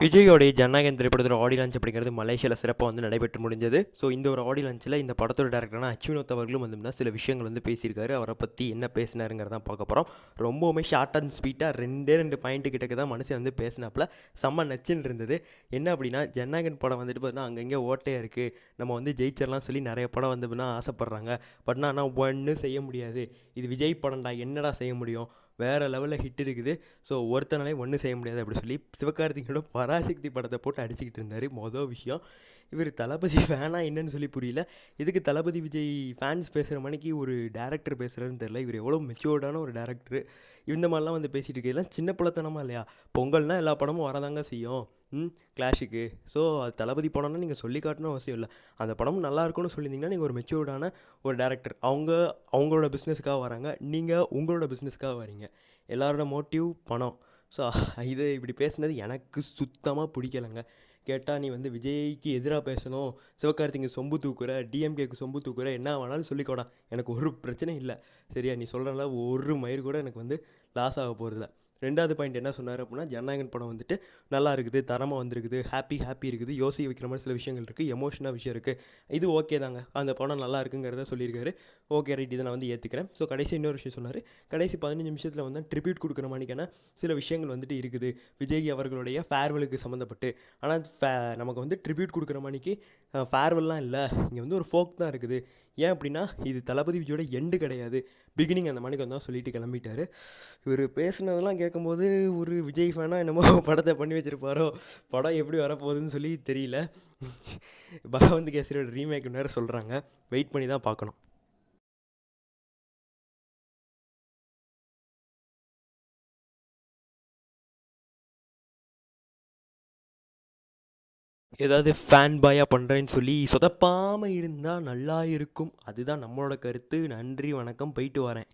விஜயோடைய ஜனநாயகன் திரைப்படத்தோட ஆடி லான்ச் அப்படிங்கிறது மலேசியாவில் சிறப்பாக வந்து நடைபெற்று முடிஞ்சது. ஸோ இந்த ஒரு ஆடி லான்ச்சில் இந்த படத்தோட டேரக்டரான அச்சுவினோத் அவர்களும் வந்து சில விஷயங்கள் வந்து பேசியிருக்காரு. அவரை பற்றி என்ன பேசினாருங்கிறதான் பார்க்க போகிறோம். ரொம்பவுமே ஷார்ட் அண்ட் ஸ்வீட்டாக ரெண்டு பாயிண்ட்டு கிட்டக்கு தான் மனுஷன் வந்து பேசினாப்புல செம்ம நச்சுன்னு இருந்தது. என்ன அப்படின்னா, ஜனநாயகன் படம் வந்துட்டு பார்த்தீங்கன்னா அங்கங்கே ஓட்டையாக இருக்குது, நம்ம வந்து ஜெயிச்சிடலாம் சொல்லி நிறைய படம் வந்து ஆசைப்பட்றாங்க. பட் ஆனால் ஒன்றும் செய்ய முடியாது, இது விஜய் படம்டா, என்னடா செய்ய முடியும், வேறு லெவலில் ஹிட் இருக்குது, ஸோ ஒருத்தனாலே ஒன்றும் செய்ய முடியாது அப்படி சொல்லி சிவகார்த்திகேயனோட பராசக்தி படத்தை போட்டு அடிச்சுக்கிட்டு இருந்தார். மொதல் விஷயம், இவர் தளபதி ஃபேனாக என்னன்னு சொல்லி புரியல. இதுக்கு தளபதி விஜய் ஃபேன்ஸ் பேசுகிற மணிக்கு ஒரு டேரக்டர் பேசுகிறேன்னு தெரில. இவர் எவ்வளோ மெச்சூர்டான ஒரு டேரக்டர். இந்த மாதிரிலாம் வந்து பேசிகிட்டு இருக்கலாம் சின்ன பிள்ளைத்தனமா இல்லையா? பொங்கல்னால் எல்லா படமும் வரதாங்க செய்யும் கிளாஷுக்கு. ஸோ அது தளபதி படம்னா நீங்கள் சொல்லி காட்டணும் அவசியம் இல்லை. அந்த படமும் நல்லா இருக்கும்னு சொல்லியிருந்தீங்கன்னா நீங்கள் ஒரு மெச்சூர்டான ஒரு டேரக்டர். அவங்களோட பிஸ்னஸுக்காக வராங்க, நீங்கள் உங்களோட பிஸ்னஸ்க்காக வரீங்க. எல்லாரோட மோட்டிவ் பணம். ஸோ இது இப்படி பேசுனது எனக்கு சுத்தமாக பிடிக்கலைங்க. கேட்டால் நீ வந்து விஜய்க்கு எதிராக பேசணும், சிவகார்த்திகேயன் சொம்பு தூக்குற, டிஎம்கேக்கு சொம்பு தூக்குற, என்ன வேணாலும் சொல்லிக்கோடா, எனக்கு ஒரு பிரச்சனையும் இல்லை. சரியா? நீ சொல்கிறனால ஒரு மயிர் கூட எனக்கு வந்து லாஸ் ஆக போகிறதில்ல. ரெண்டாவது பாயிண்ட் என்ன சொன்னார் அப்படின்னா, ஜனநாயகன் படம் வந்துட்டு நல்லா இருக்குது, தரமாக வந்திருக்குது, ஹாப்பி இருக்குது, யோசிக்க வைக்கிற மாதிரி சில விஷயங்கள் இருக்குது, எமோஷனாக விஷயம் இருக்குது, இது ஓகே தாங்க, அந்த படம் நல்லா இருக்குங்கிறத சொல்லியிருக்காரு. ஓகே ரைட், இதை நான் வந்து ஏற்றுக்கிறேன். ஸோ கடைசி இன்னொரு விஷயம் சொன்னார். கடைசி 15 நிமிஷத்தில் வந்து ட்ரிபியூட் கொடுக்குற மாதிரிக்கான சில விஷயங்கள் வந்துட்டு இருக்குது விஜய் அவர்களுடைய ஃபேர்வெலுக்கு சம்மந்தப்பட்டு. ஆனால் நமக்கு வந்து ட்ரிபியூட் கொடுக்குற மாதிரிக்கு ஃபேர்வெல்லாம் இல்லை, இங்கே வந்து ஒரு ஃபோக் தான் இருக்குது. ஏன் அப்படின்னா, இது தளபதி விஜயோட எண்டு கிடையாது, பிகினிங் அந்த மணிக்கு வந்தால் சொல்லிட்டு கிளம்பிட்டார். இவர் பேசுனதெல்லாம் கேட்கும்போது ஒரு விஜய் ஃபேனாக என்னமோ படத்தை பண்ணி வச்சுருப்பாரோ, படம் எப்படி வரப்போகுதுன்னு சொல்லி தெரியல. பகவந்த் கேசரியோட ரீமேக் வேறு சொல்கிறாங்க, வெயிட் பண்ணி தான் பார்க்கணும். ஏதாவது ஃபேன் பாயாக பண்ணுறேன்னு சொல்லி சொதப்பாமல் இருந்தால் நல்லா இருக்கும். அதுதான் நம்மளோட கருத்து. நன்றி, வணக்கம், போயிட்டு வரேன்.